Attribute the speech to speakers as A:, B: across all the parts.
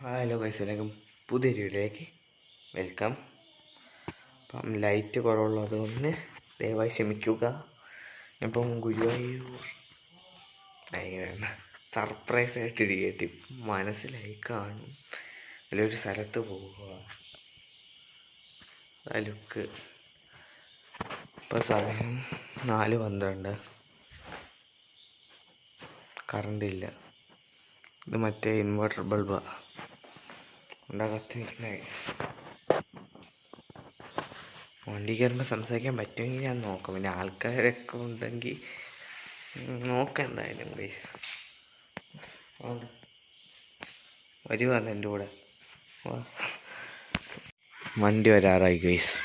A: Hello guys, എല്ലാവർക്കും പുതിയൊരു വീഡിയോയിലേക്ക് വെൽക്കം. അപ്പം ലൈറ്റ് കുറവുള്ളത് കൊണ്ട് ദയവായി ക്ഷമിക്കുക. ഇപ്പം ഗുരുവായൂർ സർപ്രൈസ് ആയിട്ടിരിക്കട്ടെ, മനസ്സിലായി കാണും. അതിലൊരു സ്ഥലത്ത് പോവുക, ആ ലുക്ക്. ഇപ്പം സമയം 4:12, കറണ്ടില്ല. ഇത് മറ്റേ ഇൻവെർട്ടർ ബൾബാണ് ഉണ്ടാകത്ത് നിൽക്കുന്ന. വണ്ടി കയറുമ്പോൾ സംസാരിക്കാൻ പറ്റുമെങ്കിൽ ഞാൻ നോക്കാം. പിന്നെ ആൾക്കാരൊക്കെ ഉണ്ടെങ്കിൽ നോക്കാം എന്തായാലും. ഗൈസ് വരുവാന്ന് എൻ്റെ കൂടെ. വണ്ടി വരാറായി ഗൈസ്.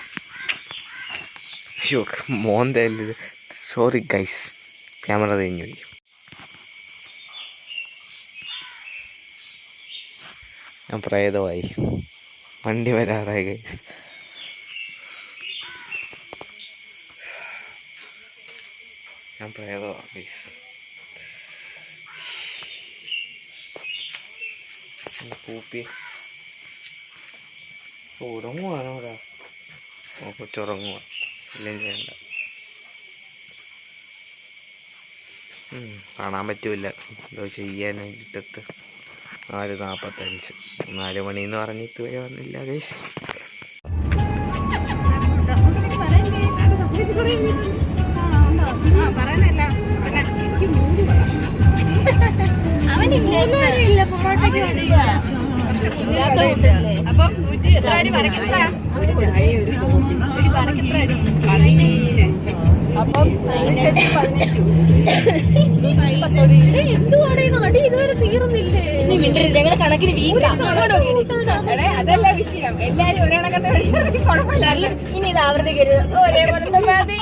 A: അയ്യോ മോന്തല്ല, സോറി ഗൈസ്, ക്യാമറ തേഞ്ഞു പോയി. ഞാൻ പ്രേതമായി. വണ്ടി വരാറായി ഗൈസ്. ഞാൻ പ്രേതമാണ് ഗൈസ്. കൂപ്പി ഉറങ്ങുവാണോടാ? കൊച്ചുറങ്ങുക, ഇല്ലെങ്കിൽ ചെയ്യണ്ട. കാണാൻ പറ്റൂല, എന്തോ ചെയ്യാനായിട്ടത്ത്. 4:45, 4 മണിന്ന് പറഞ്ഞിട്ട് ഇതുവരെ വന്നില്ല ഗൈസ്.
B: ഇതുവരെ തീർന്നില്ലേ? ഞങ്ങളെ കണക്കിന് അതല്ല വിഷയം. എല്ലാരും ഒരേ കണക്കത്തെ കുഴപ്പമില്ല. ഇനി ഇത് ആവർത്തിക്കരുത്, ഒരേപോലെ മതി.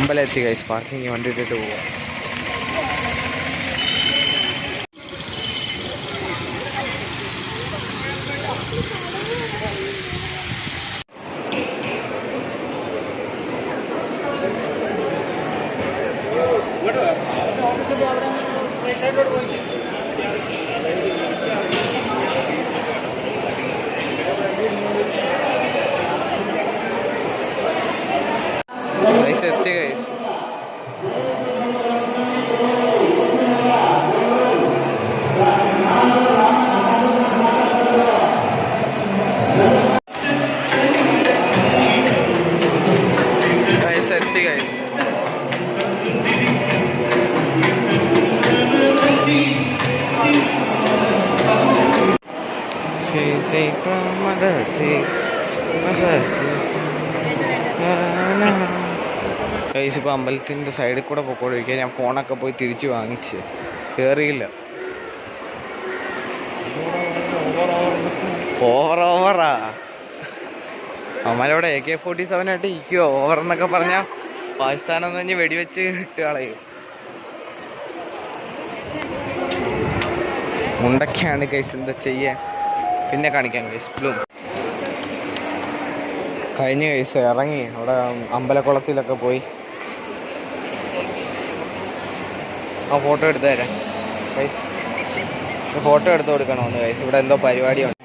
A: അമ്പലത്തി ഗൈസ്, പാർക്കിങ് വണ്ടി ഇട്ടിട്ട് പോവാം. ഗൈസ് എത്തി ഗൈസ്. ഗൈസ് എത്തി ഗൈസ്. ഗൈസ് ഇപ്പോൾ അമ്പലത്തിൻ്റെ സൈഡിൽ കൂടെ പോയിക്കൊണ്ടിരിക്കുക. ഞാൻ ഫോണൊക്കെ പോയി തിരിച്ചു വാങ്ങിച്ച് കയറിയില്ല. ഓവറാ. അമ്മലോടെ AK-47 ആയിട്ട് ഇരിക്കുവോ? ഓവർ എന്നൊക്കെ പറഞ്ഞാൽ പാകിസ്ഥാൻ എന്ന് പറഞ്ഞ് വെടിവെച്ച് ഇട്ട് കളയും. മുണ്ടൊക്കെയാണ് ഗൈസ്, എന്താ ചെയ്യാൻ. പിന്നെ കാണിക്കാം ഗൈസ്. ബ്ലൂ കഴിഞ്ഞ ഗൈസ് ഇറങ്ങി അവിടെ അമ്പലക്കുളത്തിലൊക്കെ പോയി. ആ ഫോട്ടോ എടുത്തു തരാം ഗൈസ്. ഫോട്ടോ എടുത്ത് കൊടുക്കണമെന്ന് ഗൈസ്. ഇവിടെ എന്തോ പരിപാടിയുണ്ട്.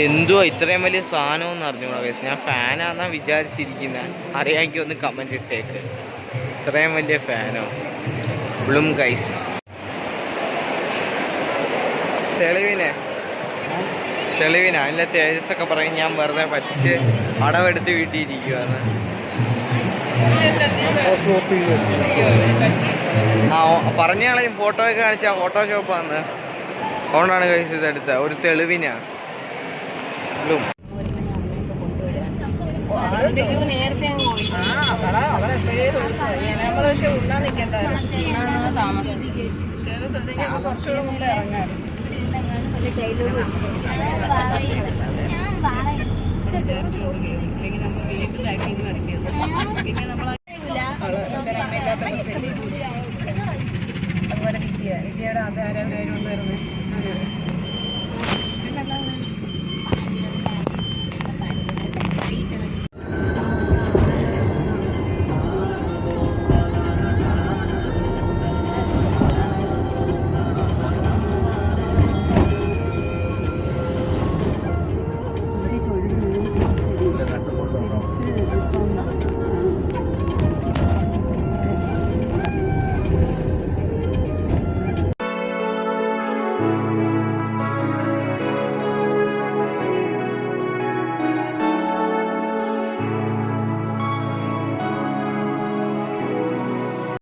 A: എന്തുവാ ഇത്രയും വലിയ സാധനമെന്ന് അറിഞ്ഞൂടാ ഗൈസ്. ഞാൻ ഫാനാന്നാ വിചാരിച്ചിരിക്കുന്നത്. അറിയാമെങ്കിൽ ഒന്ന് കമൻറ്റ് ഇട്ടേക്ക്. ഇത്രയും വലിയ ഫാനോ? Bloom guys. തെളിവിനാ അല്ല, തേജസ്സൊക്കെ പറയും ഞാൻ വെറുതെ പറ്റിച്ച് അടവെടുത്ത് വീട്ടിലിരിക്കുവാന്ന്. പറഞ്ഞു കളയും. ഫോട്ടോ ഒക്കെ കാണിച്ചാ ഫോട്ടോഷോപ്പാന്ന്. അതുകൊണ്ടാണ് കഴിച്ച് ഇതെടുത്ത ഒരു തെളിവിനാ.
B: നേരത്തെ ഉണ്ണാൻ നിൽക്കണ്ട. കുറച്ചുകൂടെ മുമ്പ് ഇറങ്ങാം. ഇല്ലെങ്കിൽ നമ്മൾ വീട്ടിലാക്കി ഇറങ്ങിയത് പിന്നെ നമ്മൾ അതുപോലെ വിദ്യയുടെ അത് ആരാ പേര് കൊണ്ടുവരുന്നത്